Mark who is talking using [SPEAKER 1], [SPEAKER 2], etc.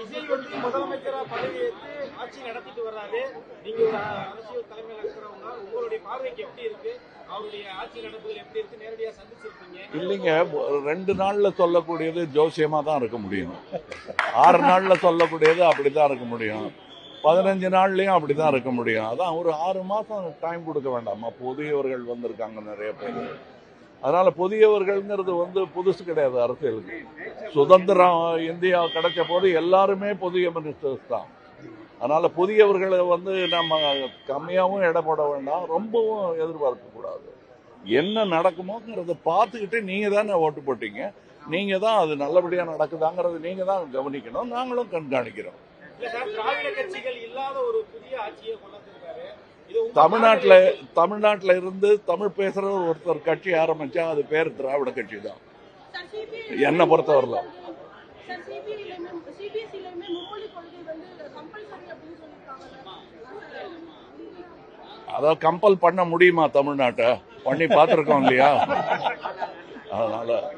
[SPEAKER 1] விஜய் வந்து முதலமைச்சரா பதவியேற்று ஆட்சி நடத்திட்டு வர்றாரு. நீங்க ஒரு அரசியல் தலைமையில இருக்கிறவங்க, உங்களுடைய பார்வைக்கு எப்படி இருக்கு? அவருடைய ஆட்சி நடப்புகள் எப்படி இருக்கு? நேரடியா சந்திச்சிருக்கீங்க.
[SPEAKER 2] இல்லைங்க, 2 நாள்ல சொல்லக்கூடியது ஜோசியமா தான் இருக்க முடியும். 6 நாள்ல சொல்லக்கூடியது அப்படித்தான் இருக்க முடியும். 15 நாள்லயும் அப்படிதான் இருக்க முடியும். அதான் ஒரு 6 மாசம் டைம் கொடுக்க வேண்டாமா? புதியவர்கள் வந்திருக்காங்க நிறைய பேர். அதனால புதியவர்கள்ங்கிறது புதுசு கிடையாது அரசியலுக்கு. சுதந்திரம் இந்தியா கிடைச்ச போது எல்லாருமே புதிய மினிஸ்டர்ஸ் தான். அதனால புதியவர்களை நம்ம கம்மியாகவும் எடை போட வேண்டாம், ரொம்பவும் எதிர்பார்க்க கூடாது. என்ன நடக்குமோங்கிறத பார்த்துக்கிட்டு நீங்க தானே ஓட்டு போட்டீங்க. நீங்க தான் அது நல்லபடியா நடக்குதாங்கிறது நீங்க தான் கவனிக்கணும். நாங்களும் கண்காணிக்கிறோம்.
[SPEAKER 1] திராவிட கட்சிகள் இல்லாத ஒரு புதிய ஆட்சியை கொண்டிருக்காரு.
[SPEAKER 2] தமிழ்நாட்டில் இருந்து தமிழ் பேசுற ஒருத்தர் கட்சி ஆரம்பிச்சா அது பேர் திராவிட கட்சி தான் என்ன பொறுத்தவரையில. அதாவது கம்பல் பண்ண முடியுமா? தமிழ்நாட்டை பண்ணி பார்த்துருக்கோம் இல்லையா? அதனால